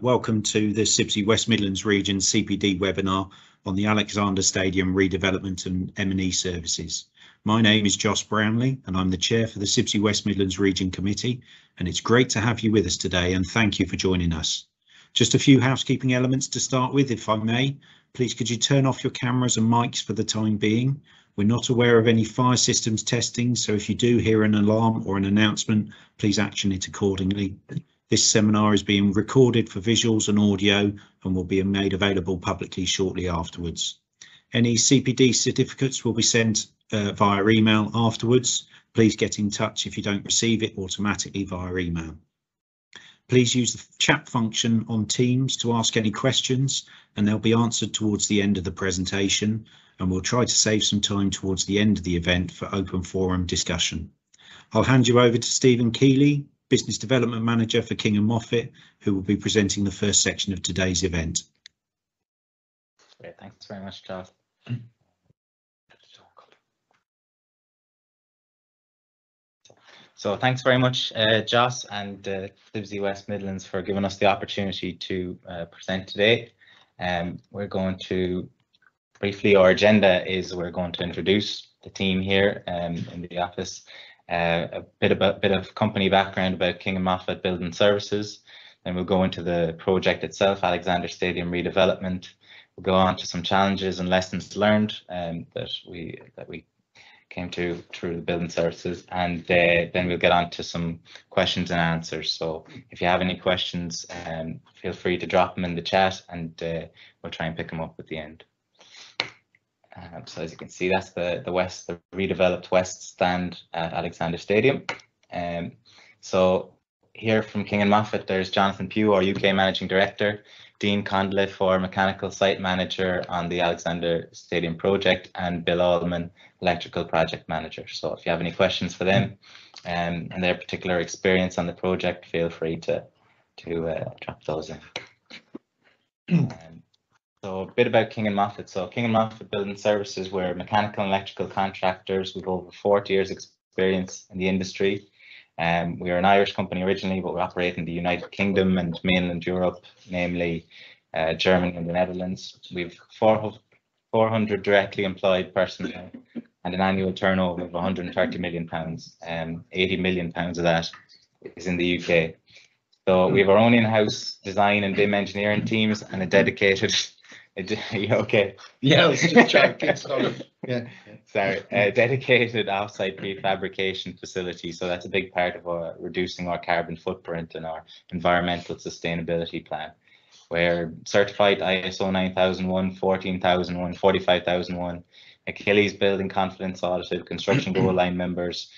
Welcome to the CIBSE West Midlands Region CPD webinar on the Alexander Stadium redevelopment and M&E services. My name is Joss Brownlee and I'm the chair for the CIBSE West Midlands Region Committee, and it's great to have you with us today and thank you for joining us. Just a few housekeeping elements to start with, if I may. Please could you turn off your cameras and mics for the time being. We're not aware of any fire systems testing, so if you do hear an alarm or an announcement, please action it accordingly. This seminar is being recorded for visuals and audio and will be made available publicly shortly afterwards. Any CPD certificates will be sent via email afterwards. Please get in touch if you don't receive it automatically via email. Please use the chat function on Teams to ask any questions, and they'll be answered towards the end of the presentation, and we'll try to save some time towards the end of the event for open forum discussion. I'll hand you over to Stephen Kiely, Business Development Manager for King Moffatt, who will be presenting the first section of today's event. Great, thanks very much, Joss. So thanks very much, Joss and CIBSE West Midlands for giving us the opportunity to present today. We're going to briefly, our agenda is we're going to introduce the team here in the office, a bit of company background about King Moffatt Building Services. Then we'll go into the project itself, Alexander Stadium redevelopment. We'll go on to some challenges and lessons learned that we came to through the building services, and then we'll get on to some questions and answers. So if you have any questions, feel free to drop them in the chat, and we'll try and pick them up at the end. So as you can see, that's the redeveloped west stand at Alexander Stadium. So here from King Moffatt, there's Jonathon Pugh, our UK Managing Director, Dean Conliffe, our Mechanical Site Manager on the Alexander Stadium project, and Bill Allman, Electrical Project Manager. So if you have any questions for them and their particular experience on the project, feel free to drop those in. So a bit about King Moffatt. So King Moffatt Building Services, we're mechanical and electrical contractors with over 40 years experience in the industry. We are an Irish company originally, but we operate in the United Kingdom and mainland Europe, namely Germany and the Netherlands. We've 400 directly employed personnel and an annual turnover of £130 million. £80 million of that is in the UK. So we have our own in-house design and BIM engineering teams and a dedicated. Are you okay? Yeah, I was just trying to get yeah. Sorry, a dedicated offsite prefabrication facility. So that's a big part of reducing our carbon footprint and our environmental sustainability plan. We're certified ISO 9001, 14001, 45001, Kiely's building confidence audited, construction goal line members,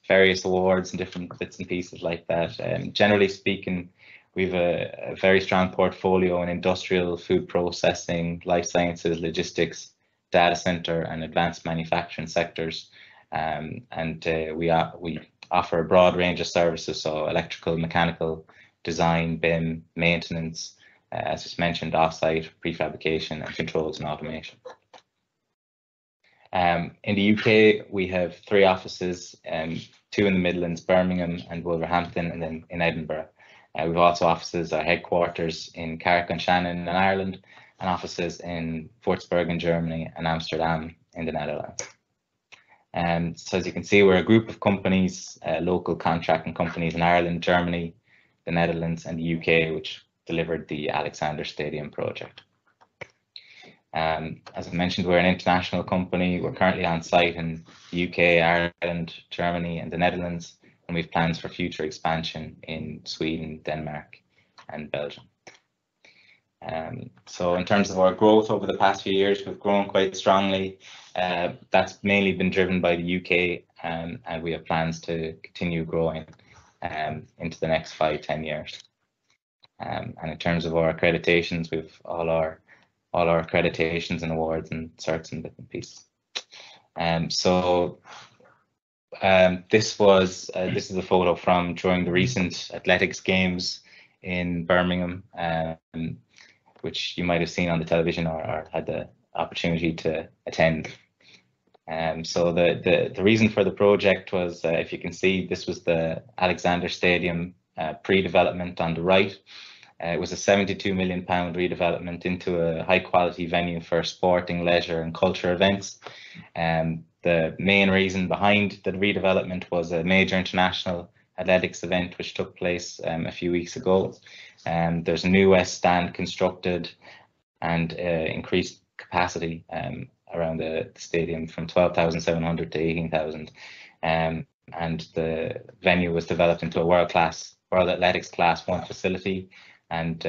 various awards and different bits and pieces like that. Generally speaking, we've a very strong portfolio in industrial, food processing, life sciences, logistics, data center, and advanced manufacturing sectors. We offer a broad range of services, so electrical, mechanical, design, BIM, maintenance, as just mentioned, offsite, prefabrication, and controls and automation. In the UK, we have 3 offices, 2 in the Midlands, Birmingham and Wolverhampton, and then in Edinburgh. We've also offices, our headquarters in Carrick-on-Shannon in Ireland, and offices in Würzburg in Germany and Amsterdam in the Netherlands. So as you can see, we're a group of companies, local contracting companies in Ireland, Germany, the Netherlands and the UK, which delivered the Alexander Stadium project. As I mentioned, we're an international company. We're currently on site in the UK, Ireland, Germany and the Netherlands, and we have plans for future expansion in Sweden, Denmark and Belgium. So in terms of our growth over the past few years, we've grown quite strongly. That's mainly been driven by the UK, and we have plans to continue growing into the next 5-10 years. And in terms of our accreditations, we've all our accreditations and awards and certs and bits and pieces. This is a photo from during the recent athletics games in Birmingham, which you might have seen on the television or had the opportunity to attend. So the reason for the project was, if you can see, this was the Alexander Stadium pre-development on the right. It was a £72 million redevelopment into a high quality venue for sporting, leisure and culture events. The main reason behind the redevelopment was a major international athletics event which took place a few weeks ago. There's a new West Stand constructed and increased capacity around the stadium from 12,700 to 18,000. And the venue was developed into a World Athletics Class 1 facility, and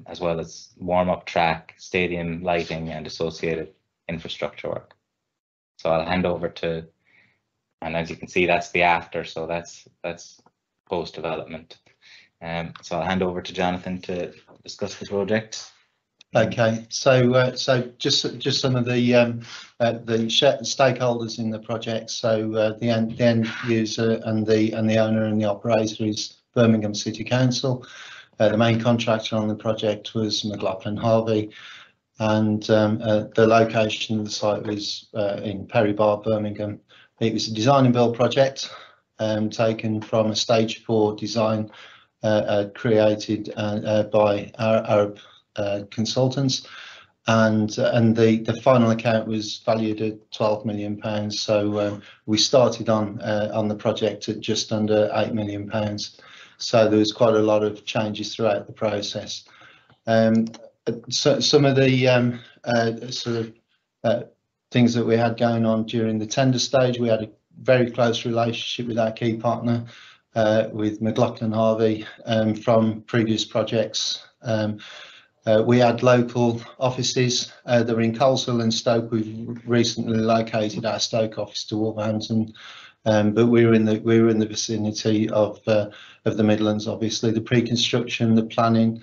as well as warm-up track, stadium lighting and associated infrastructure work. So I'll hand over to, and as you can see, that's the after, so that's post-development. So I'll hand over to Jonathon to discuss the project. Okay, so just some of the stakeholders in the project. So the end user and the owner and the operator is Birmingham City Council. The main contractor on the project was McLaughlin Harvey, and the location of the site was in Perry Bar, Birmingham. It was a design and build project taken from a stage 4 design created by Arab consultants, and the final account was valued at £12 million. So we started on the project at just under £8 million. So there was quite a lot of changes throughout the process. So some of the things that we had going on during the tender stage, we had a very close relationship with our key partner, with McLaughlin Harvey from previous projects. We had local offices that were in Coleshill and Stoke. We've recently located our Stoke office to Wolverhampton, but we were in the vicinity of the Midlands. Obviously, the pre-construction, the planning,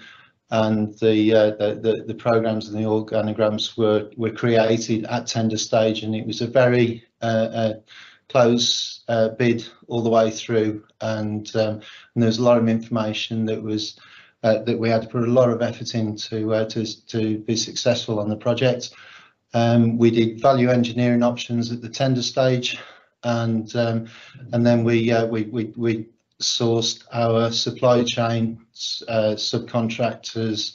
and the programs and the organograms were created at tender stage, and it was a very close bid all the way through, and there was a lot of information that was that we had to put a lot of effort into to be successful on the project. We did value engineering options at the tender stage, and then we sourced our supply chain, subcontractors,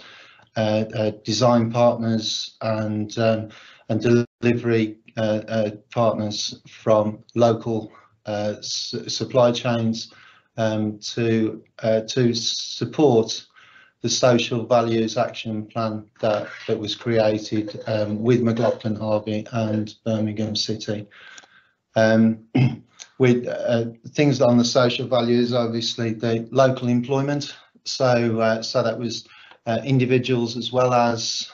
design partners, and delivery partners from local supply chains to support the social values action plan that was created with McLaughlin Harvey and Birmingham City. With things on the social values, obviously the local employment, so that was individuals as well as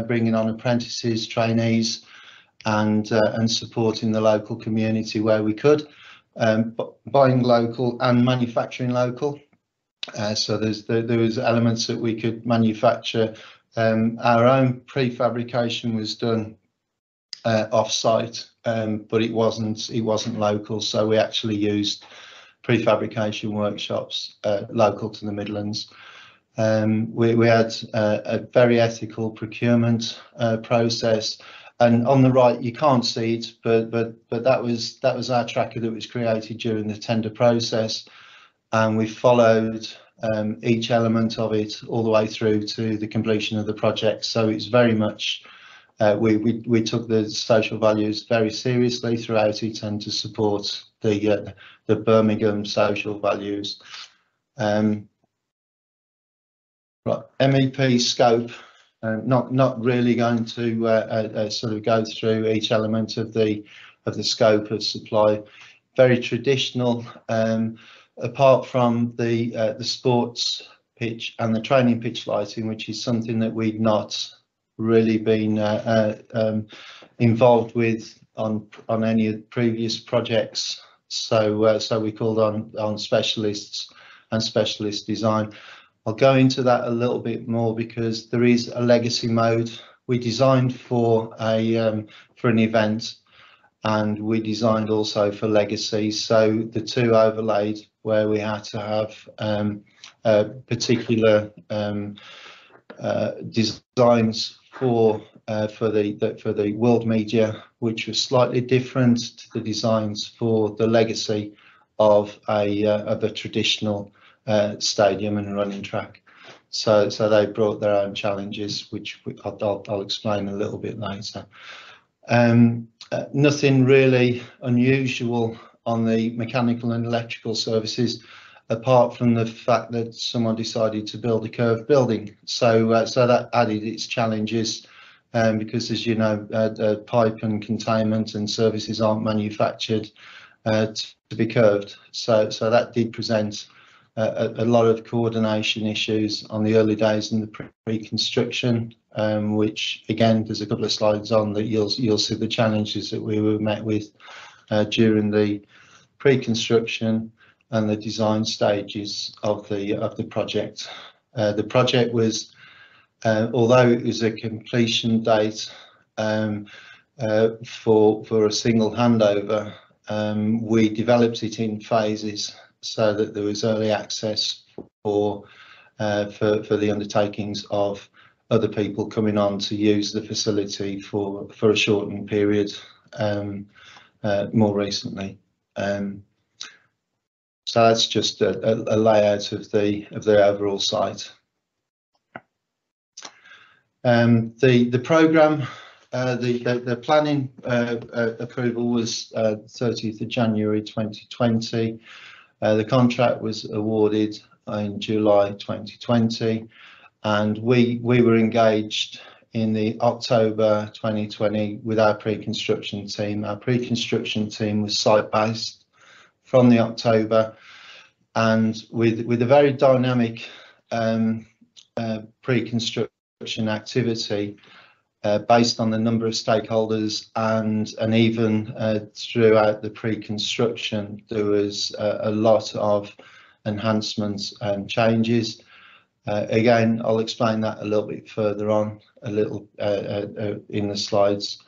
bringing on apprentices, trainees, and supporting the local community where we could, buying local and manufacturing local. So there was elements that we could manufacture. Our own prefabrication was done off-site, but it wasn't local. So we actually used prefabrication workshops local to the Midlands. We had a very ethical procurement process. And on the right, you can't see it, but that was our tracker that was created during the tender process, and we followed each element of it all the way through to the completion of the project. So it's very much we took the social values very seriously throughout it, and to support the Birmingham social values. Right, MEP scope. Not really going to sort of go through each element of the scope of supply. Very traditional, apart from the sports pitch and the training pitch lighting, which is something that we'd not really been involved with on any of the previous projects. So we called on specialists and specialist design. I'll go into that a little bit more because there is a legacy mode. We designed for an event, and we designed also for legacy. So the two overlaid, where we had to have particular designs for the world media, which was slightly different to the designs for the legacy of a traditional stadium and running track. So they brought their own challenges, which I'll explain a little bit later. Nothing really unusual on the mechanical and electrical services, apart from the fact that someone decided to build a curved building. So that added its challenges, because, as you know, pipe and containment and services aren't manufactured to be curved. So that did present a lot of coordination issues on the early days in the pre-construction, which, again, there's a couple of slides on that you'll see the challenges that we were met with during the pre-construction and the design stages of the project. The project was, although it was a completion date for a single handover, we developed it in phases so that there was early access for the undertakings of other people coming on to use the facility for a shortened period more recently. So that's just a layout of the overall site. The programme, the planning approval was 30th of January 2020. The contract was awarded in July 2020, and we were engaged in the October 2020 with our pre-construction team. Our pre-construction team was site-based from the October, and with a very dynamic pre-construction activity based on the number of stakeholders, and even throughout the pre-construction there was a lot of enhancements and changes. Again, I'll explain that a little bit further on in the slides.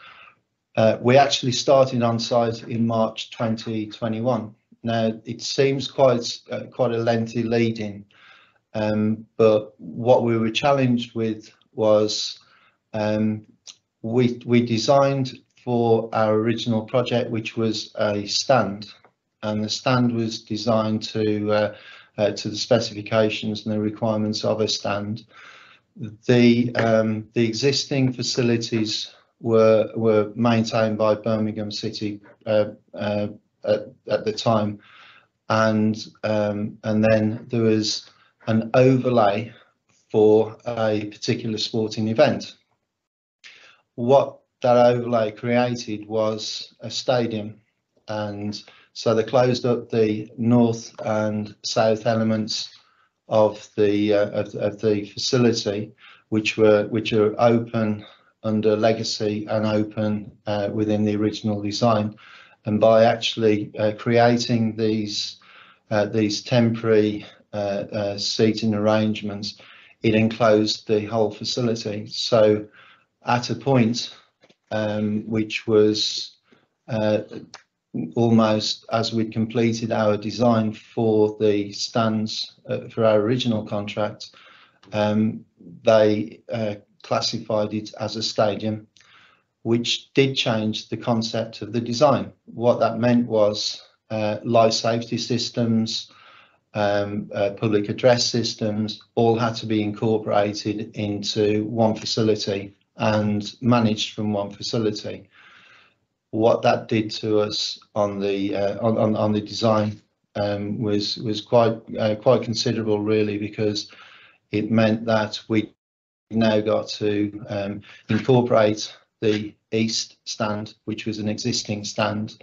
We actually started on site in March 2021. Now, it seems quite a lengthy lead-in, but what we were challenged with was we designed for our original project, which was a stand, and the stand was designed to the specifications and the requirements of a stand. The existing facilities were maintained by Birmingham City at the time, and then there was an overlay for a particular sporting event. What that overlay created was a stadium, and so they closed up the north and south elements of the facility, which are open under legacy and open within the original design. And by actually creating these temporary seating arrangements, it enclosed the whole facility. So at a point which was almost as we completed our design for the stands for our original contract, they classified it as a stadium, which did change the concept of the design. What that meant was life safety systems, public address systems, all had to be incorporated into one facility and managed from one facility. What that did to us on the design was quite considerable, really, because it meant that we now got to incorporate the east stand, which was an existing stand,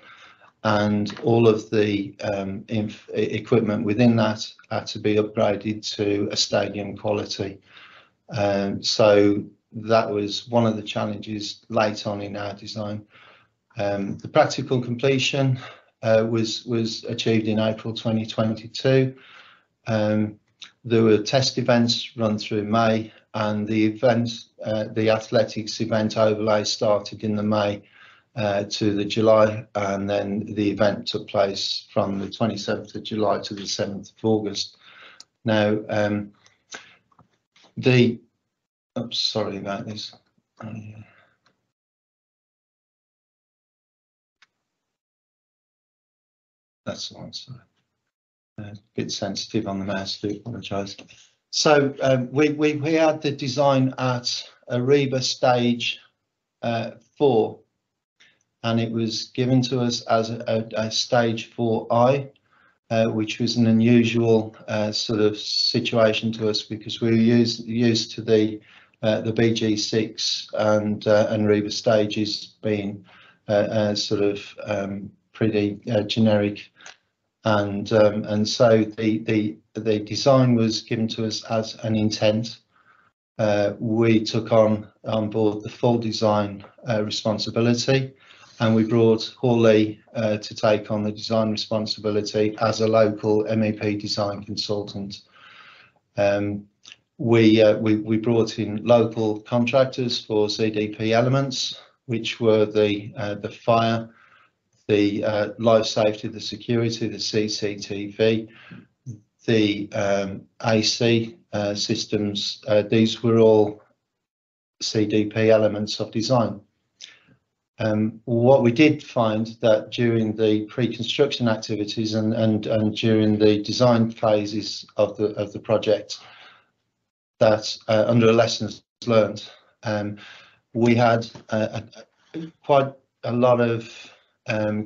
and all of the equipment within that had to be upgraded to a stadium quality. So that was one of the challenges late on in our design. The practical completion was achieved in April 2022. There were test events run through May, and the athletics event overlay started in the May to the July, and then the event took place from the 27th of July to the 7th of August. Now, sorry about this. That's the one, sorry. A bit sensitive on the mouse, do apologise. So we had the design at Ariba stage 4, and it was given to us as a stage 4I, which was an unusual sort of situation to us, because we were used to the BG6 and Ariba stages being sort of pretty generic, and so the design was given to us as an intent. We took on board the full design responsibility, and we brought Hawley to take on the design responsibility as a local MEP design consultant. We brought in local contractors for CDP elements, which were the fire, the life safety, the security, the CCTV, the AC systems. These were all CDP elements of design. What we did find that during the pre-construction activities and during the design phases of the project, that under lessons learned, we had quite a lot of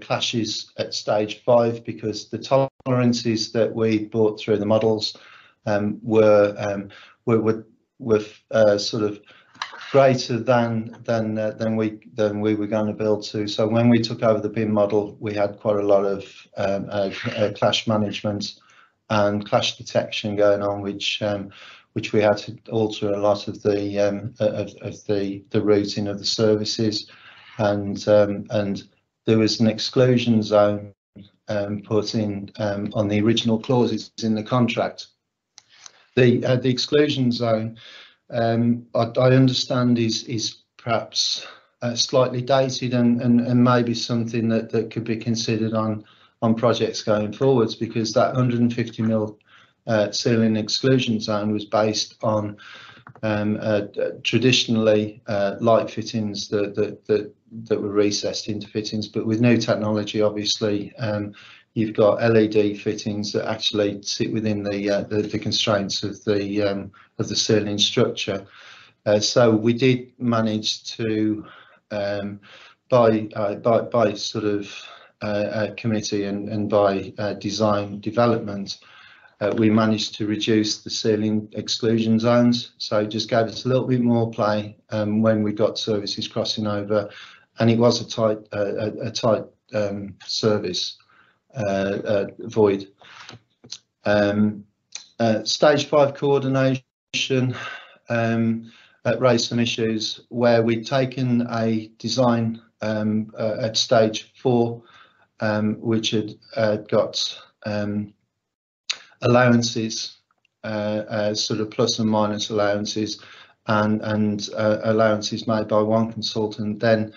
clashes at stage 5, because the tolerances that we brought through the models were sort of greater than we were going to build to. So when we took over the BIM model, we had quite a lot of clash management and clash detection going on, which we had to alter a lot of the routing of the services, and there was an exclusion zone put in on the original clauses in the contract. The exclusion zone, I understand, is perhaps slightly dated and maybe something that could be considered on projects going forwards, because that 150 mil ceiling exclusion zone was based on traditionally light fittings that were recessed into fittings, but with new technology, obviously, you've got LED fittings that actually sit within the constraints of the ceiling structure. So we did manage to, by sort of committee and by design development, we managed to reduce the ceiling exclusion zones. So it just gave us a little bit more play when we got services crossing over, and it was a tight service void. Stage 5 coordination raised some issues where we'd taken a design at stage 4, which had got allowances, sort of plus and minus allowances, and allowances made by one consultant. Then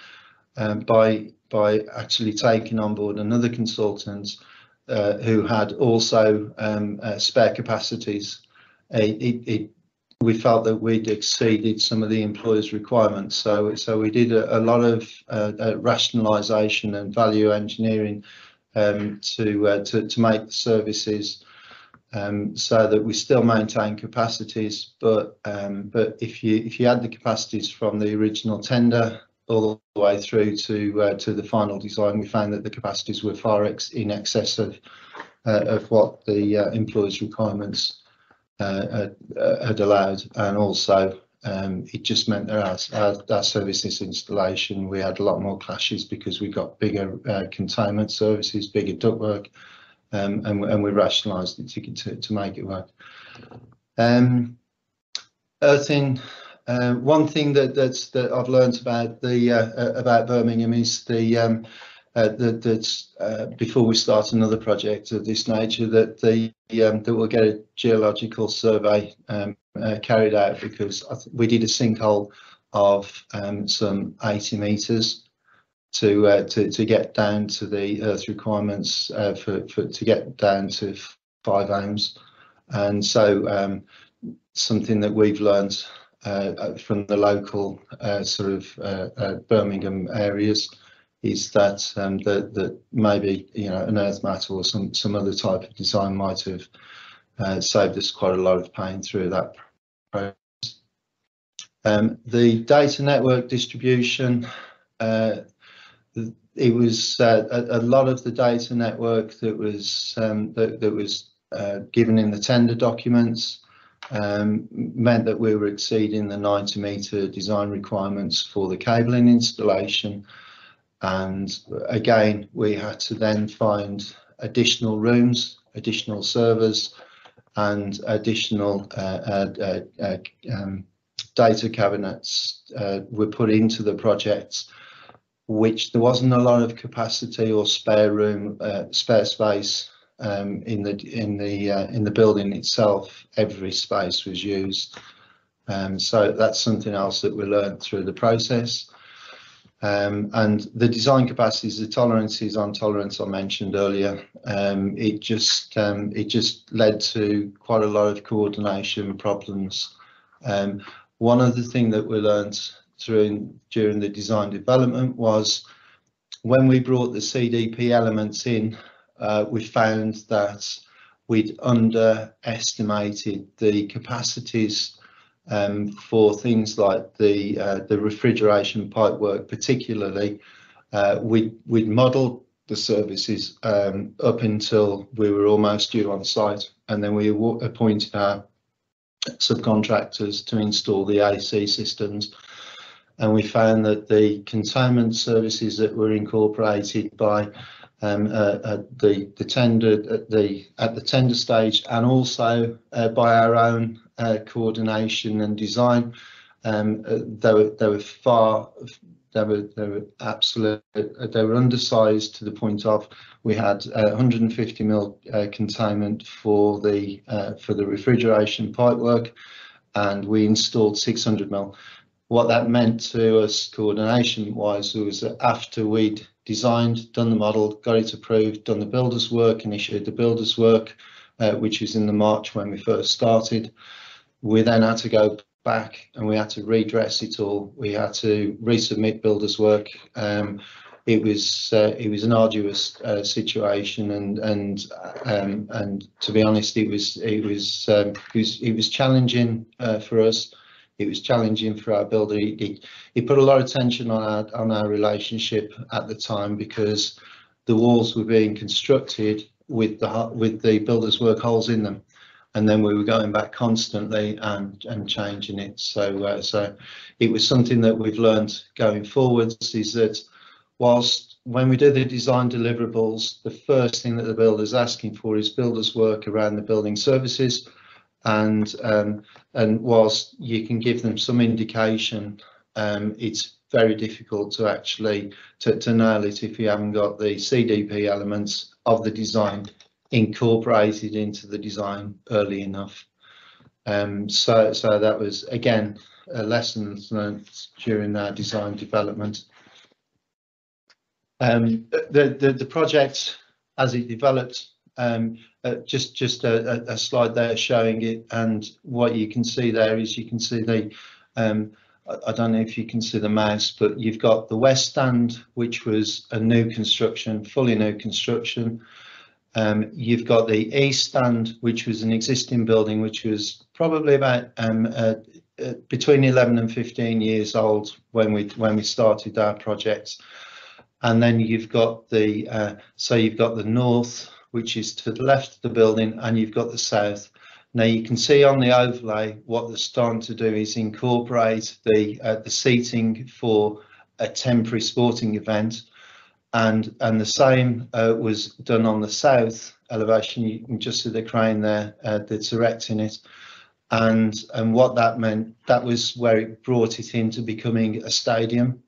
by actually taking on board another consultant who had also spare capacities, we felt that we'd exceeded some of the employer's requirements. So we did a lot of rationalisation and value engineering to make the services so that we still maintain capacities, but if you add the capacities from the original tender all the way through to the final design, we found that the capacities were far in excess of what the employer's requirements had allowed, and also it just meant that our services installation, we had a lot more clashes because we got bigger containment services, bigger ductwork, and we rationalised it to make it work. Earthing. One thing that I've learned about Birmingham is that before we start another project of this nature, that we'll get a geological survey carried out, because we did a sinkhole of some 80 metres to get down to the earth requirements to get down to 5 ohms, and so something that we've learned from the local sort of Birmingham areas is that that maybe, you know, an earth mat or some other type of design might have saved us quite a lot of pain through that process. The data network distribution, it was a lot of the data network that was given in the tender documents meant that we were exceeding the 90-metre design requirements for the cabling installation, and again we had to then find additional rooms, additional servers and additional data cabinets were put into the projects, which there wasn't a lot of capacity or spare room, spare space in the building itself. Every space was used, so that's something else that we learned through the process. And the design capacities, the tolerances on tolerance I mentioned earlier, it just led to quite a lot of coordination problems. One other thing that we learned during the design development was when we brought the CDP elements in, we found that we'd underestimated the capacities for things like the refrigeration pipework. Particularly, we'd modelled the services up until we were almost due on site, and then we appointed our subcontractors to install the AC systems, and we found that the containment services that were incorporated by the tender stage, and also by our own coordination and design, they were undersized to the point of we had 150 mil containment for the refrigeration pipework, and we installed 600 mil. What that meant to us coordination wise was that after we'd designed, done the model, got it approved, done the builder's work and issued the builder's work, which was in the March when we first started, we then had to go back and we had to redress it all. We had to resubmit builder's work. It was an arduous situation, and to be honest, it was challenging for us. It was challenging for our builder. It put a lot of tension on our relationship at the time, because the walls were being constructed with the builder's work holes in them, and then we were going back constantly and changing it. So it was something that we've learned going forwards, is that whilst when we do the design deliverables, the first thing that the builder's asking for is builder's work around the building services. And whilst you can give them some indication, it's very difficult to actually to nail it if you haven't got the CDP elements of the design incorporated into the design early enough. So that was again a lesson learned during our design development. The project as it developed. Just a slide there showing it, and what you can see there is you can see the I don't know if you can see the mouse, but you've got the west stand, which was a new construction, fully new construction. You've got the east stand, which was an existing building, which was probably about between 11 and 15 years old when we started our projects. And then you've got the you've got the north, which is to the left of the building, and you've got the south. Now you can see on the overlay what they're starting to do is incorporate the seating for a temporary sporting event, and the same was done on the south elevation. You can just see the crane there that's erecting it, and what that meant, that was where it brought it into becoming a stadium.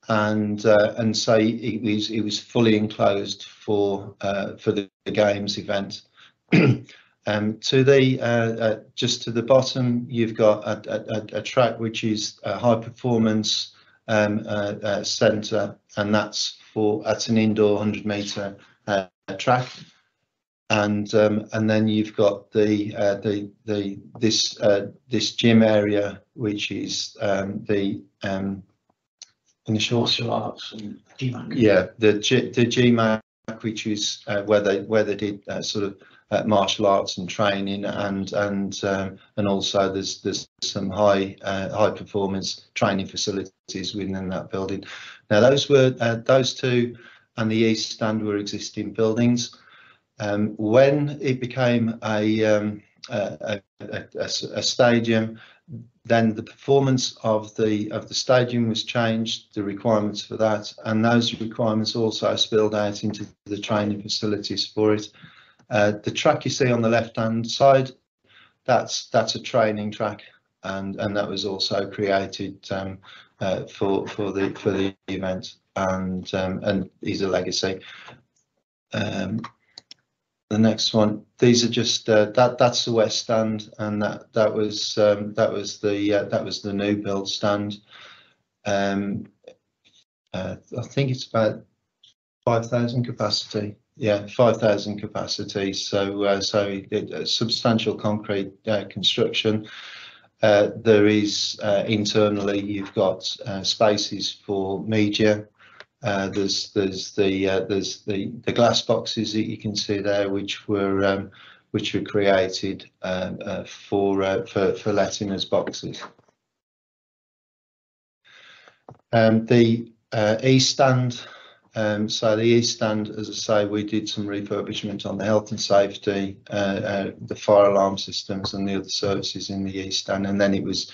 And so it was fully enclosed for the games event. To the just to the bottom, you've got a track which is a high performance centre, and that's an indoor 100-metre track. And then you've got this gym area, which is in the short arts and GMAC. Yeah, the GMAC, which is where they did sort of martial arts and training, and also there's some high performance training facilities within that building. Now those two and the east stand were existing buildings. When it became a stadium, then the performance of the stadium was changed, the requirements for that, and those requirements also spilled out into the training facilities for it. The track you see on the left hand side, that's a training track, and that was also created for the event, and is a legacy. The next one, these are just that's the west stand, and that was the new build stand. I think it's about 5,000 capacity. Yeah, 5,000 capacity. So a substantial concrete construction. There is internally, you've got spaces for media. There's the glass boxes that you can see there, which were created for letting as boxes. The east stand. So the east stand, as I say, we did some refurbishment on the health and safety, the fire alarm systems, and the other services in the east stand, and then it was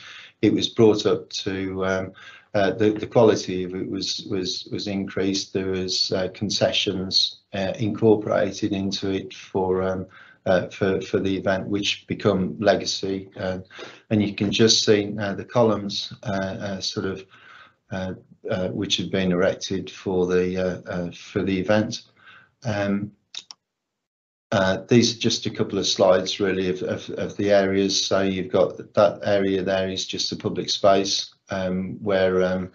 brought up to the quality of it was increased. There was concessions incorporated into it for the event, which become legacy, and you can just see now the columns sort of which had been erected for the event. These are just a couple of slides really of the areas. So you've got that area there is just a public space, where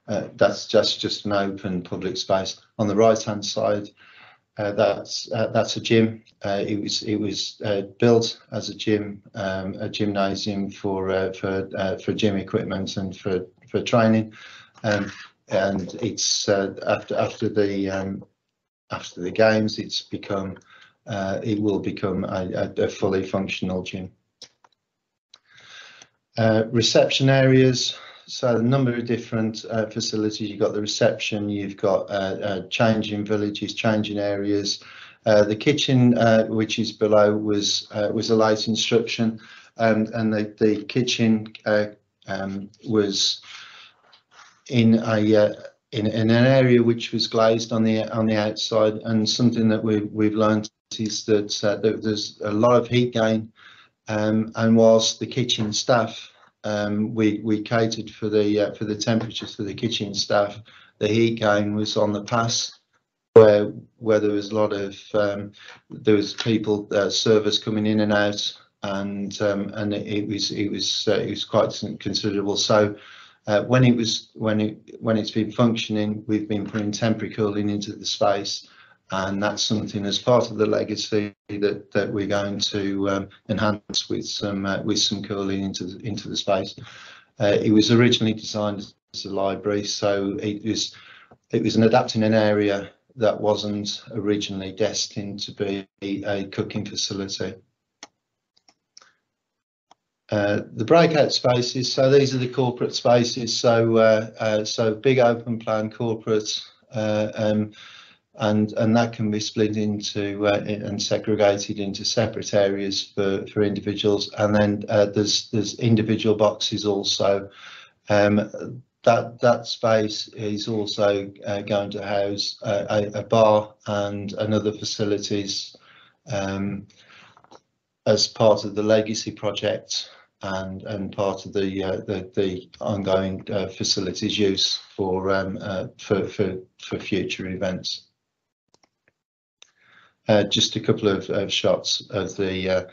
that's just an open public space. On the right hand side, that's a gym. It was built as a gym, a gymnasium for gym equipment and for training, and it's after the games, it's become it will become a fully functional gym. Reception areas. So a number of different facilities. You've got the reception, you've got changing villages, changing areas. The kitchen, which is below, was a late instruction, and the kitchen was in an area which was glazed on the outside. And something that we've learned is that there's a lot of heat gain, and whilst the kitchen staff, we catered for the temperatures for the kitchen staff, the heat gain was on the pass, where there was a lot of there was people, servers coming in and out, and it was quite considerable. So when it's been functioning, we've been putting temporary cooling into the space, and that's something as part of the legacy that we're going to enhance with some cooling into the space. It was originally designed as a library, so it was adapting an area that wasn't originally destined to be a cooking facility. The breakout spaces, so these are the corporate spaces, so big open plan corporate, and that can be split into and segregated into separate areas for individuals, and then there's individual boxes also. That space is also going to house a bar and other facilities as part of the legacy project, and part of the ongoing facilities use for future events. Just a couple of shots of the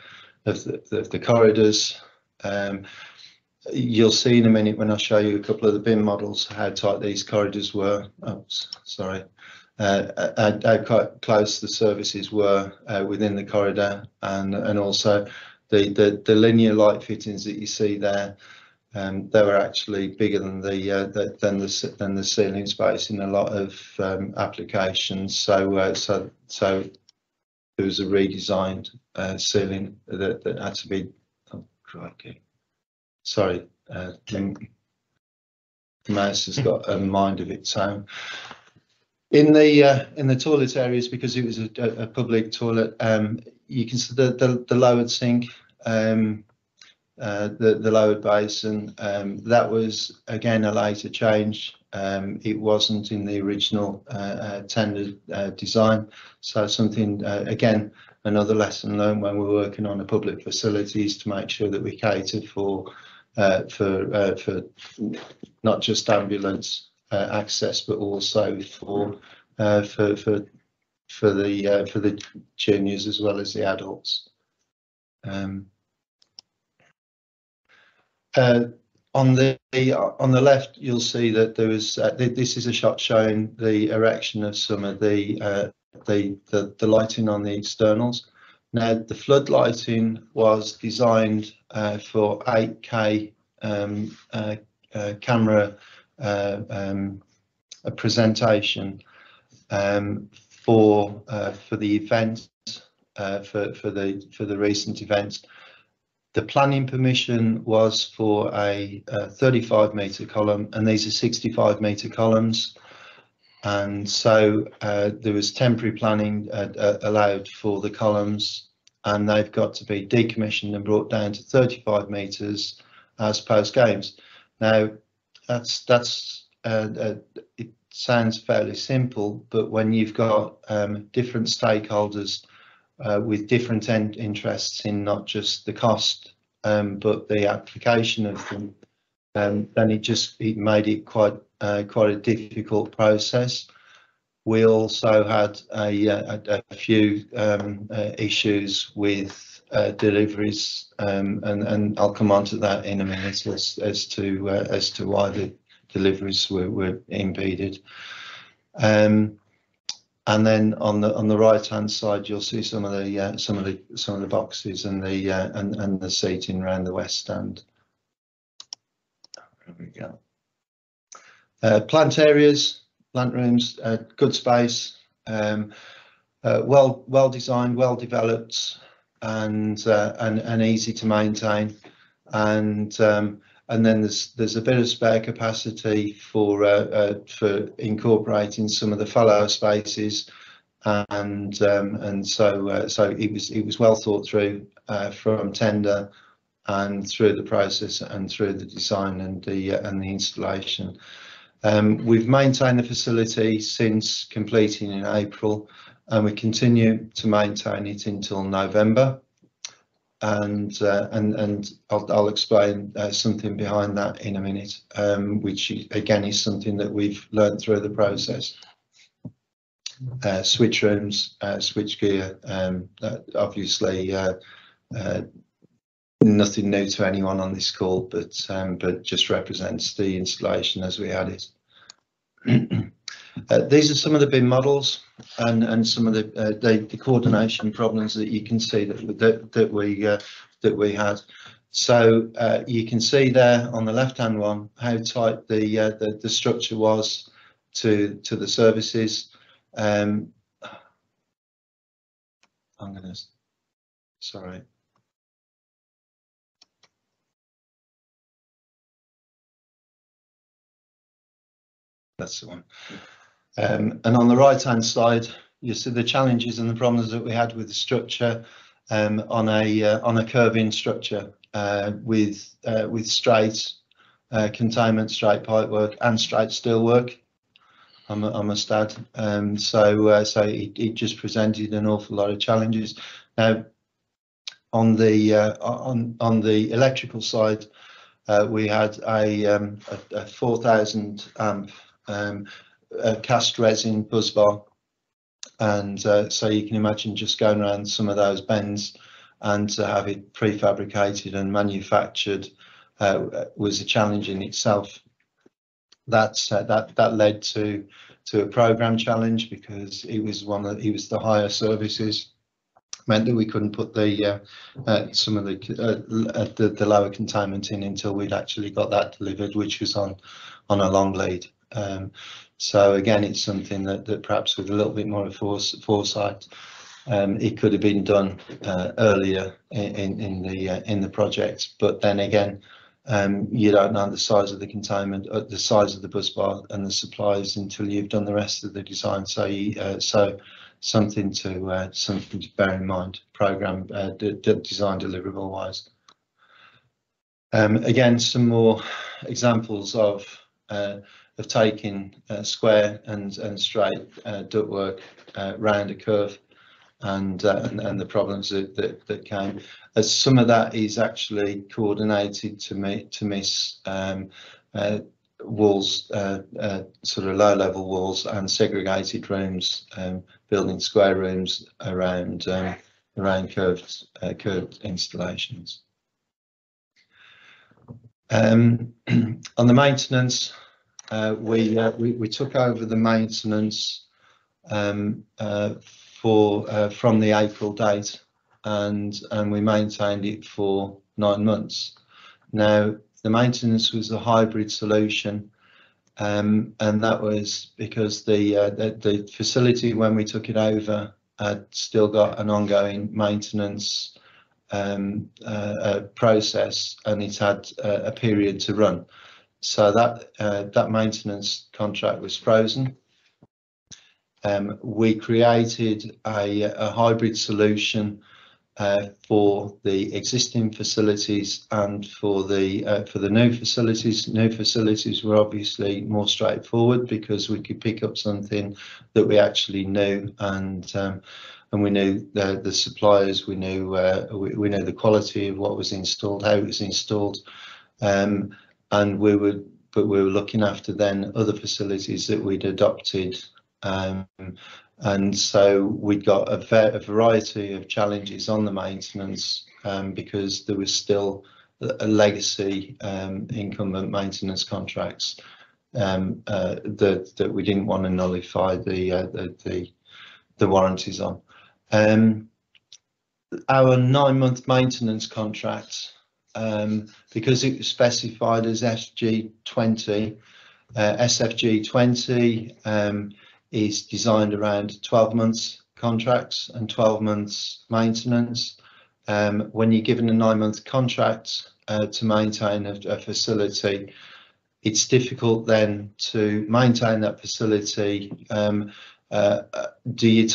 corridors. You'll see in a minute when I show you a couple of the bin models how tight these corridors were. Oh, sorry. How quite close the services were within the corridor, and also the linear light fittings that you see there. They were actually bigger than the ceiling space in a lot of applications. So there was a redesigned ceiling that had to be. Oh, crikey! Sorry, the mouse has got a mind of its own. In the toilet areas, because it was a public toilet, you can see the lowered sink, the lowered basin. That was again a later change. It wasn't in the original tender design, so something again, another lesson learned when we're working on a public facilities to make sure that we cater for not just ambulance access, but also for the juniors as well as the adults. On the left, you'll see that there was this is a shot showing the erection of some of the lighting on the externals. Now, the flood lighting was designed for 8K camera a presentation for the event, for the recent events. The planning permission was for a 35-metre column, and these are 65-metre columns. And so there was temporary planning allowed for the columns, and they've got to be decommissioned and brought down to 35 metres as post games. Now, it sounds fairly simple, but when you've got different stakeholders with different interests in not just the cost, but the application of them, then it made it quite a difficult process. We also had a few issues with deliveries, and I'll come on to that in a minute as to why the deliveries were impeded. And then on the right hand side, you'll see some of the boxes and the seating around the west stand. There we go. Plant areas, plant rooms, good space, well designed, well developed, and easy to maintain. And then there's a bit of spare capacity for incorporating some of the fallow spaces, and so it was well thought through from tender and through the process and through the design and the installation. We've maintained the facility since completing in April, and we continue to maintain it until November. And I'll explain something behind that in a minute, which again is something that we've learned through the process. Switch rooms, switch gear, obviously nothing new to anyone on this call, but just represents the installation as we had it. These are some of the BIM models and some of the coordination problems that you can see that we had. So you can see there on the left-hand one how tight the structure was to the services. Sorry. That's the one. And on the right hand side, you see the challenges and the problems that we had with the structure on a curving structure with straight containment, straight pipework and straight steel work, I must add. So it just presented an awful lot of challenges. Now on the electrical side, we had a 4,000 amp cast resin busbar, and so you can imagine just going around some of those bends and to have it prefabricated and manufactured was a challenge in itself. That led to a program challenge because it was the higher services, meant that we couldn't put some of the lower containment in until we'd actually got that delivered, which was on a long lead. So again, it's something that perhaps with a little bit more foresight it could have been done earlier in the project, but then again, you don't know the size of the containment, the size of the bus bar and the supplies until you've done the rest of the design. So something to bear in mind, program design deliverable wise. Again, some more examples of taking square and straight ductwork round a curve, and the problems that came. Some of that is actually coordinated to miss walls, sort of low level walls and segregated rooms, building square rooms around curved installations. On the maintenance, we took over the maintenance from the April date, and we maintained it for 9 months. Now, the maintenance was a hybrid solution, and that was because the facility, when we took it over, had still got an ongoing maintenance process, and it had a period to run. So that maintenance contract was frozen. We created a hybrid solution for the existing facilities and for the new facilities. New facilities were obviously more straightforward because we could pick up something that we actually knew, and we knew the suppliers, we knew the quality of what was installed, how it was installed, and we were looking after then other facilities that we'd adopted. And so we got a variety of challenges on the maintenance, because there was still a legacy incumbent maintenance contracts that we didn't want to nullify the warranties on. Our 9-month maintenance contract, because it was specified as SFG 20, is designed around 12 months contracts and 12 months maintenance. When you're given a 9-month contract to maintain a facility, it's difficult then to maintain that facility. Do you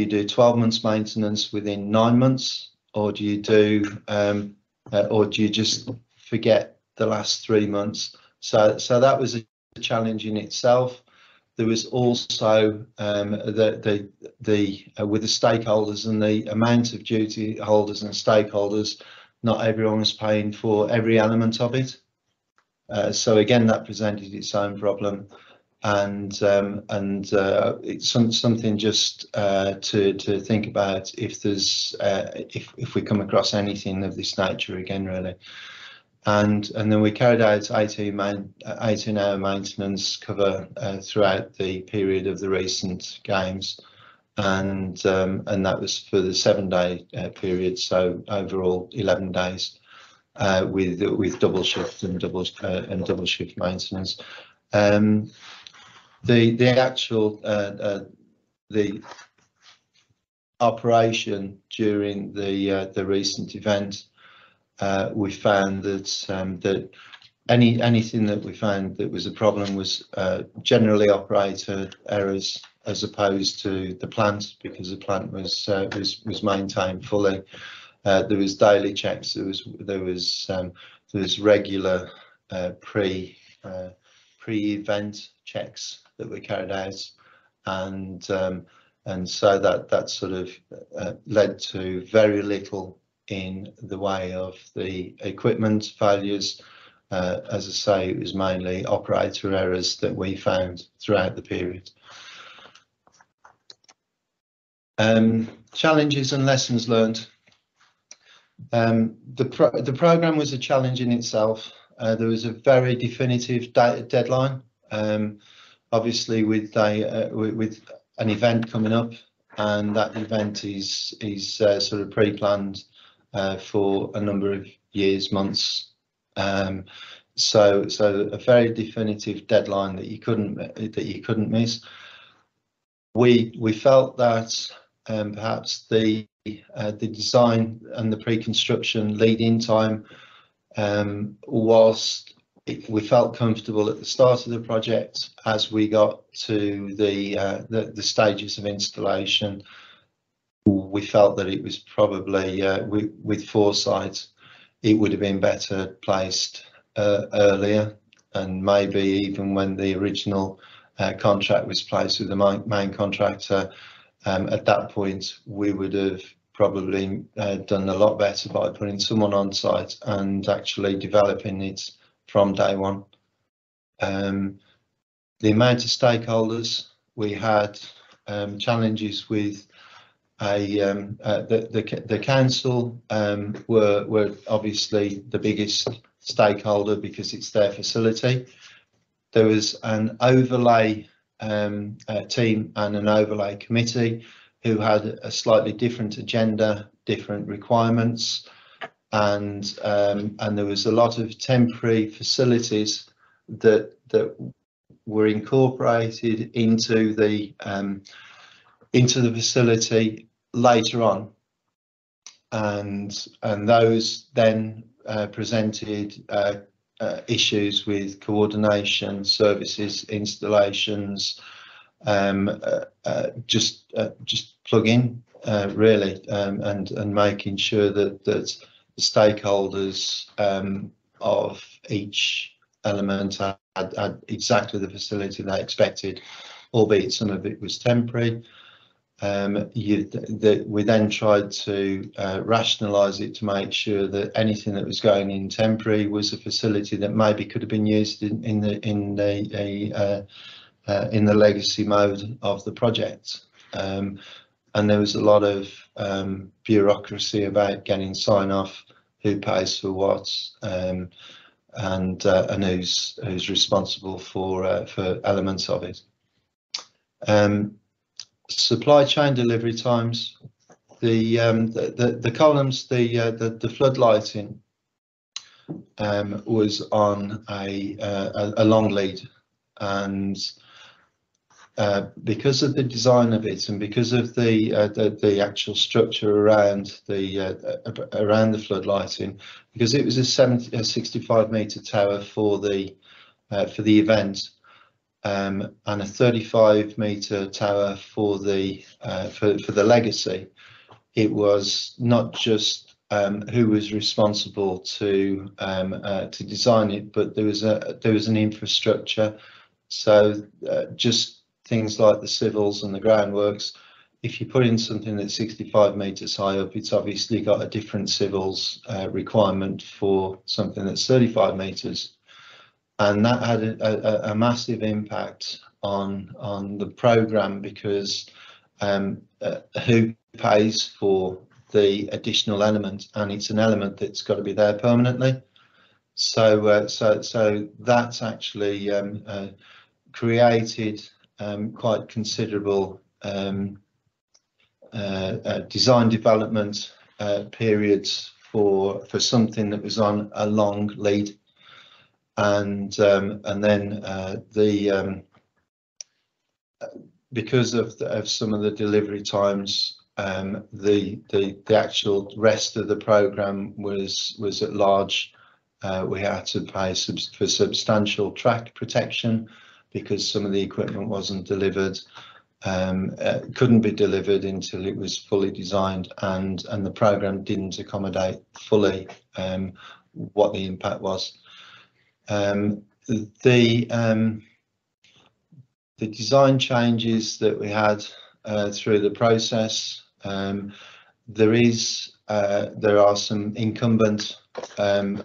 do 12 months maintenance within 9 months, or do you just forget the last 3 months? So that was a challenge in itself. There was also with the stakeholders and the amount of duty holders and stakeholders, not everyone was paying for every element of it. So again, that presented its own problem, and it's something just to think about if there's if we come across anything of this nature again, really. And then we carried out 18-hour maintenance cover throughout the period of the recent games, and that was for the 7-day period, so overall 11 days with double shift and double shift maintenance. The actual the operation during the recent event, we found that anything that we found that was a problem was generally operator errors, as opposed to the plant, because the plant was maintained fully. There was daily checks. There was regular pre-event checks that were carried out, and so that sort of led to very little in the way of the equipment failures. As I say, it was mainly operator errors that we found throughout the period. Challenges and lessons learned. The programme was a challenge in itself. There was a very definitive deadline, obviously with an event coming up, and that event is sort of pre-planned for a number of years, months. So a very definitive deadline that you couldn't miss. We felt that perhaps the design and the pre-construction lead-in time, whilst we felt comfortable at the start of the project, as we got to the stages of installation, we felt that it was probably, with foresight, it would have been better placed earlier, and maybe even when the original contract was placed with the main contractor, at that point we would have probably done a lot better by putting someone on site and actually developing it from day one. The amount of stakeholders we had, challenges with the council were obviously the biggest stakeholder because it's their facility. There was an overlay team and an overlay committee who had a slightly different agenda, different requirements, and there was a lot of temporary facilities that were incorporated into the facility later on, and those then presented issues with coordination, services, installations, just plug in really, and making sure that the stakeholders of each element had exactly the facility they expected, albeit some of it was temporary. We then tried to rationalise it to make sure that anything that was going in temporary was a facility that maybe could have been used in the legacy mode of the project. And there was a lot of bureaucracy about getting sign-off, who pays for what, and who's responsible for elements of it. Supply chain delivery times. The columns, the floodlighting was on a long lead, and because of the design of it and because of the actual structure around the floodlighting, because it was a 65-metre tower for the event, and a 35-metre tower for the legacy, it was not just who was responsible to design it, but there was an infrastructure. So just things like the civils and the groundworks, if you put in something that's 65 metres high up, it's obviously got a different civils requirement for something that's 35 metres. And that had a massive impact on the programme, because who pays for the additional element, and it's an element that's got to be there permanently. So that's actually created quite considerable design development periods for something that was on a long lead. And then because of some of the delivery times, the actual rest of the programme was at large. We had to pay for substantial track protection because some of the equipment wasn't delivered, couldn't be delivered until it was fully designed, and the programme didn't accommodate fully what the impact was. The design changes that we had through the process, there are some incumbent, some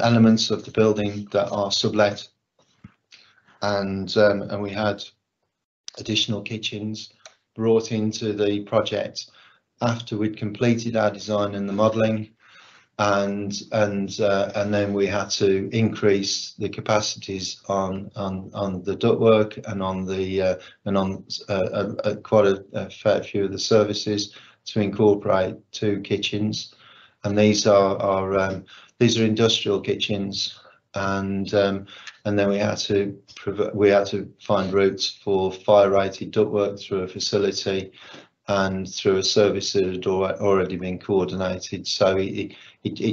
elements of the building that are sublet, and we had additional kitchens brought into the project after we'd completed our design and the modelling. And then we had to increase the capacities on the ductwork and on quite a fair few of the services to incorporate 2 kitchens, and these are industrial kitchens, and then we had to find routes for fire-rated ductwork through a facility and through a service that had already been coordinated. So it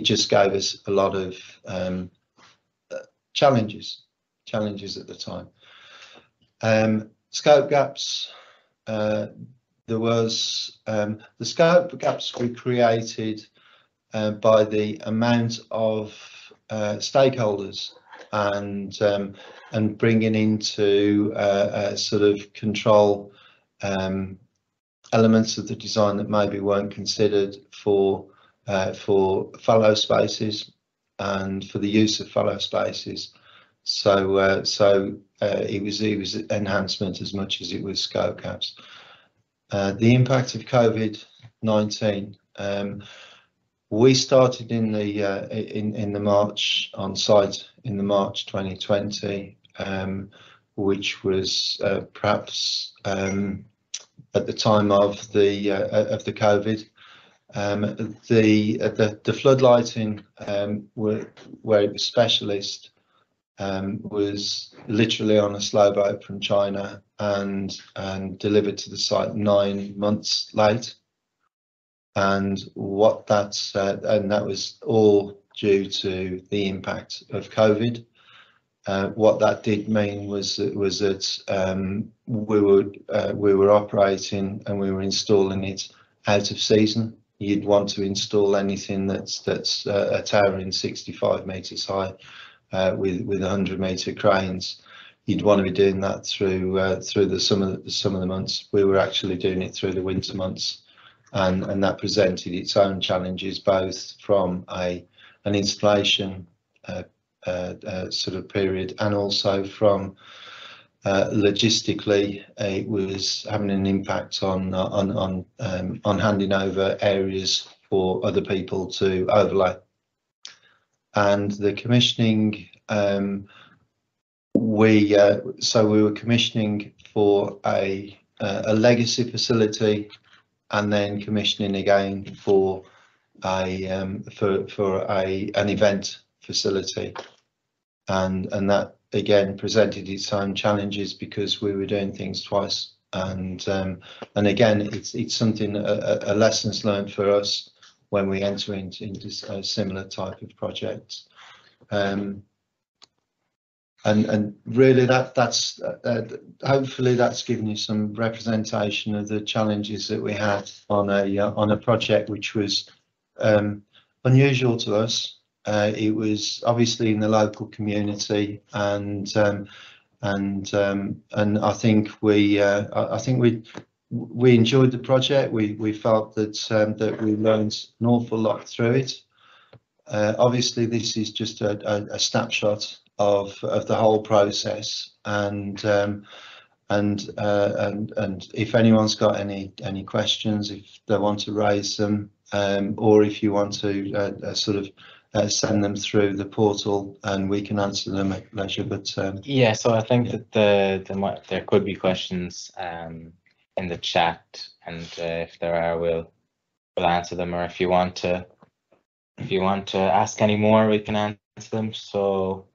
just gave us a lot of challenges at the time. Scope gaps. There was the scope gaps were created by the amount of stakeholders and bringing into sort of control elements of the design that maybe weren't considered for fallow spaces and for the use of fallow spaces. So it was enhancement as much as it was scope gaps. The impact of COVID-19. We started in the March on site in the March 2020, which was perhaps at the time of the COVID. The floodlighting, where it was specialist, was literally on a slow boat from China and delivered to the site 9 months late. And that was all due to the impact of COVID. What that did mean was that we were operating and we were installing it out of season. You'd want to install anything that's a towering 65 metres high with 100-metre cranes. You'd want to be doing that through the some of the months. We were actually doing it through the winter months. And that presented its own challenges, both from an installation sort of period and also from logistically, it was having an impact on handing over areas for other people to overlay. And the commissioning, we were commissioning for a legacy facility, and then commissioning again for an event facility, and that again presented its own challenges because we were doing things twice, and again it's something, a lessons learned for us when we enter into a similar type of project. And really that's hopefully that's given you some representation of the challenges that we had on a project which was unusual to us. It was obviously in the local community, and I think we enjoyed the project. We felt that we learned an awful lot through it. Obviously this is just a snapshot of the whole process, and if anyone's got any questions, if they want to raise them, or if you want to sort of send them through the portal, and we can answer them at leisure. But yeah, so I think that there could be questions in the chat, and if there are, we'll answer them, or if you want to ask any more, we can answer them. So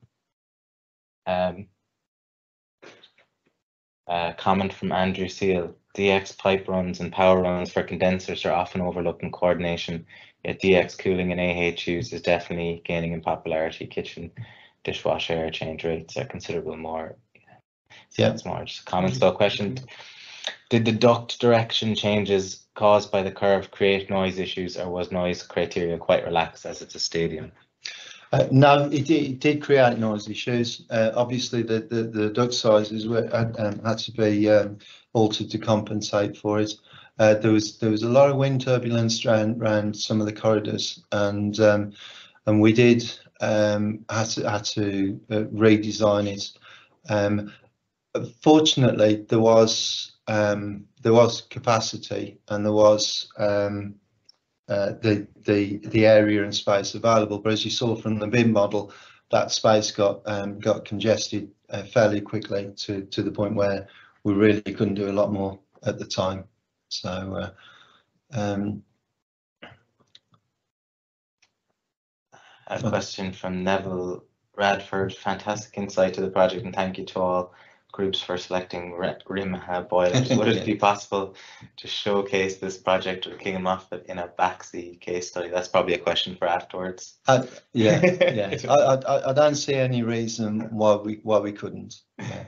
comment from Andrew Seal: DX pipe runs and power runs for condensers are often overlooked in coordination, yet DX cooling and AHUs is definitely gaining in popularity. Kitchen dishwasher air change rates are considerable more. So that's more just a comment. So question: did the duct direction changes caused by the curve create noise issues, or was noise criteria quite relaxed as it's a stadium? No, it did create noise issues. Obviously, the duct sizes had to be altered to compensate for it. There was a lot of wind turbulence around some of the corridors, and we did had to redesign it. Fortunately, there was capacity, and there was the area and space available, but as you saw from the BIM model, that space got congested fairly quickly to the point where we really couldn't do a lot more at the time. So a question from Neville Radford. Fantastic insight to the project, and thank you to all groups for selecting rim boilers. Would it be possible to showcase this project with King Moffatt in a BAXI case study? That's probably a question for afterwards. Yeah. I don't see any reason why we couldn't. Yeah.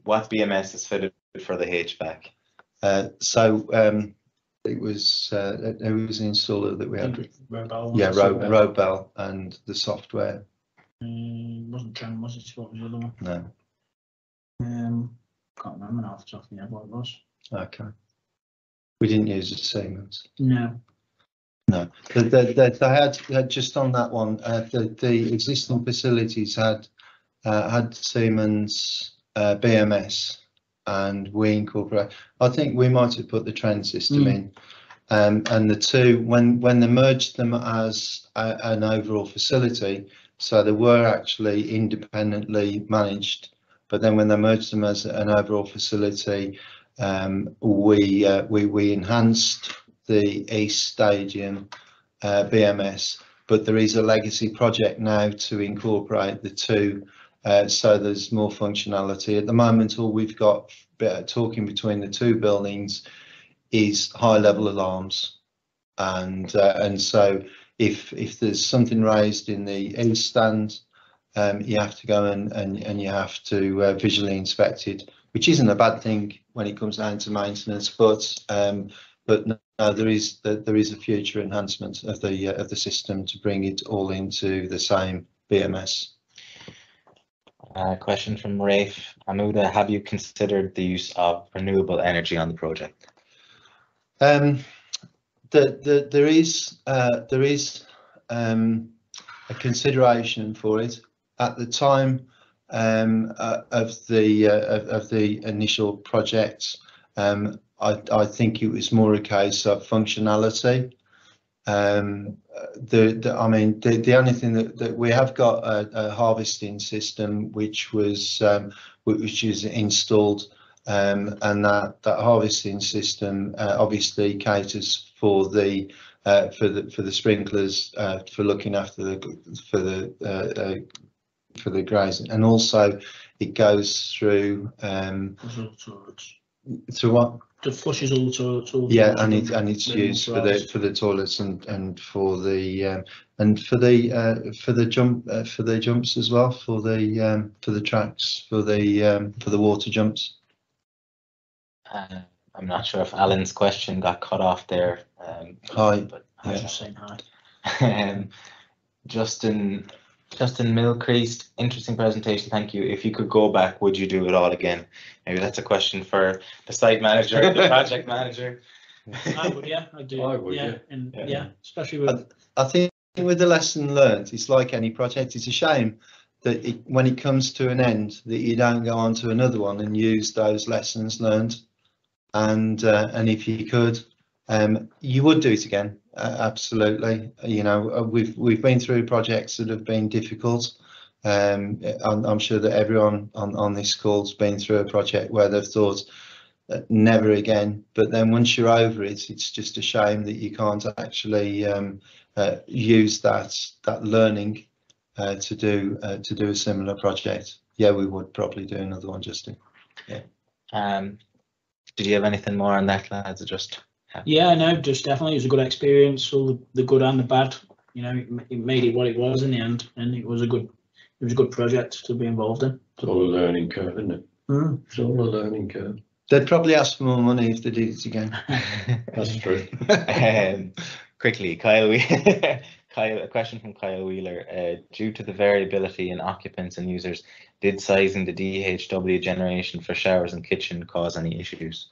What BMS is fitted for the HVAC? It was the installer that we had. Robel. Yeah, Robel and the software. Wasn't Trent, was it? What was the other one? No. Can't remember now off the top of my head what it was. Okay. We didn't use a Siemens. No. No. They had just on that one. The existing facilities had Siemens BMS, and we incorporate. I think we might have put the Trend system in, and the two when they merged them as an overall facility, so they were actually independently managed. But then when they merged them as an overall facility, we enhanced the East Stadium BMS, but there is a legacy project now to incorporate the two, so there's more functionality. At the moment, all we've got talking between the two buildings is high level alarms, and so if there's something raised in the east stand, you have to go and you have to visually inspect it, which isn't a bad thing when it comes down to maintenance. But no, there is a future enhancement of the system to bring it all into the same BMS. Question from Rafe Amuda: have you considered the use of renewable energy on the project? There is a consideration for it. At the time of the initial project, I think it was more a case of functionality. The only thing that we have got a harvesting system which was installed, and that harvesting system obviously caters for the sprinklers, for looking after for the grazing, and also it goes through through what? It flushes all the toilets. Yeah, and it's used for the toilets and for the jumps as well, for the tracks, for the water jumps. I'm not sure if Alan's question got cut off there. Hi. But I was just saying hi. Justin Milcreast, interesting presentation, thank you. If you could go back, would you do it all again? Maybe that's a question for the site manager, the project manager. I would, yeah, I do. I would, yeah. And yeah, especially with. I think with the lesson learned, it's like any project. It's a shame that when it comes to an end, that you don't go on to another one and use those lessons learned. And if you could, you would do it again. Absolutely. You know, we've been through projects that have been difficult. I'm sure that everyone on this call's been through a project where they've thought never again. But then once you're over it, it's just a shame that you can't actually use that learning to do a similar project. Yeah, we would probably do another one, Justin. Yeah. Did you have anything more on that, lads? Or just Yeah, no, just definitely. It was a good experience, all the good and the bad. You know, it made it what it was in the end, and it was a good project to be involved in. It's all a learning curve, isn't it? It's all a learning curve. They'd probably ask for more money if they did it again. That's true. Quickly, a question from Kyle Wheeler. Due to the variability in occupants and users, did sizing the DHW generation for showers and kitchen cause any issues?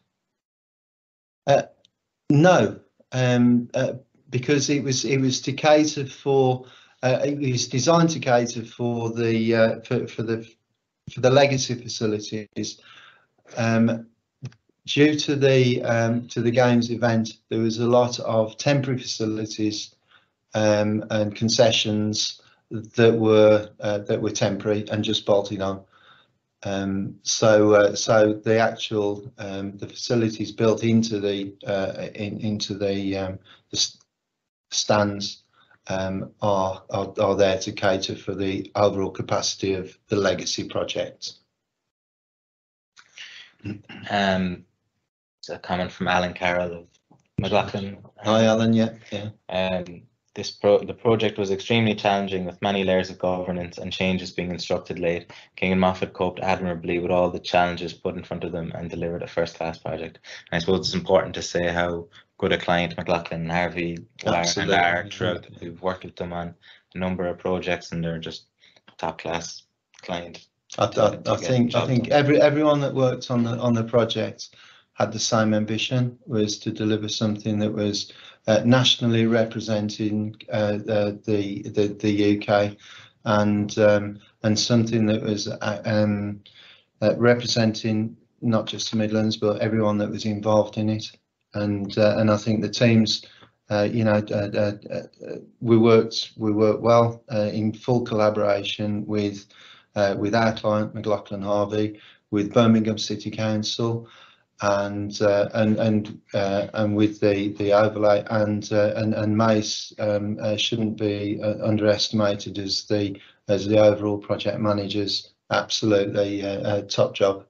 No, because it was to cater for. It was designed to cater for the legacy facilities. Due to the games event, there was a lot of temporary facilities and concessions that were temporary and just bolted on. So the actual the facilities built into the stands are there to cater for the overall capacity of the legacy projects. It's a comment from Alan Carroll of McLaughlin. Hi, Alan. Yeah. The project was extremely challenging with many layers of governance and changes being instructed late. King and Moffatt coped admirably with all the challenges put in front of them and delivered a first-class project. And I suppose it's important to say how good a client McLaughlin and Harvey are throughout. We've worked with them on a number of projects, and they're just top-class client. I think everyone that worked on the project had the same ambition, was to deliver something that was nationally representing the UK, and something that was representing not just the Midlands but everyone that was involved in it. And I think the teams, we worked well in full collaboration with our client McLaughlin Harvey, with Birmingham City Council, and with the overlay, and Mace shouldn't be underestimated as the overall project managers. Absolutely top job.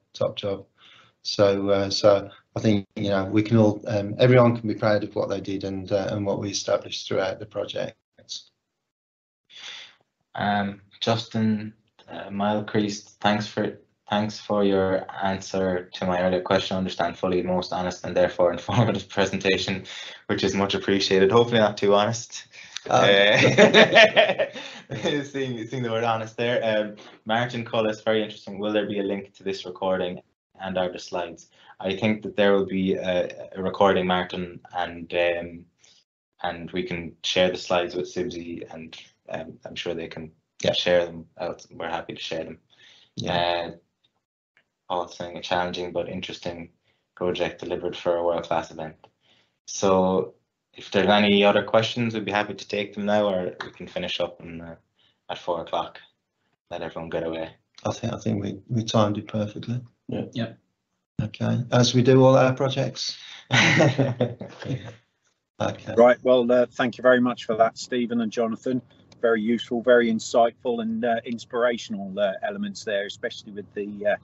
So I think we can all, everyone can be proud of what they did and what we established throughout the projects. Justin Milecrease, thanks for your answer to my earlier question. I understand fully, most honest and therefore informative presentation, which is much appreciated. Hopefully not too honest. Seeing the word honest there. Martin Cullis, very interesting. Will there be a link to this recording and are the slides? I think that there will be a recording, Martin, and we can share the slides with CIBSE, and I'm sure they can share them out. We're happy to share them. All saying a challenging but interesting project delivered for a world-class event. So if there's any other questions, we'd be happy to take them now, or we can finish up at 4 o'clock. Let everyone get away. I think we timed it perfectly. Yeah. Okay, as we do all our projects. Okay. Right. Well, thank you very much for that, Stephen and Jonathan. Very useful, very insightful, and inspirational elements there, especially with the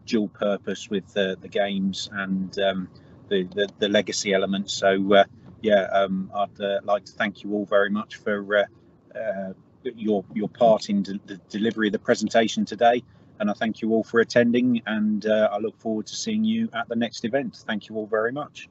dual purpose with the games and the legacy elements. So I'd like to thank you all very much for your part in the delivery of the presentation today, and I thank you all for attending, and I look forward to seeing you at the next event. Thank you all very much.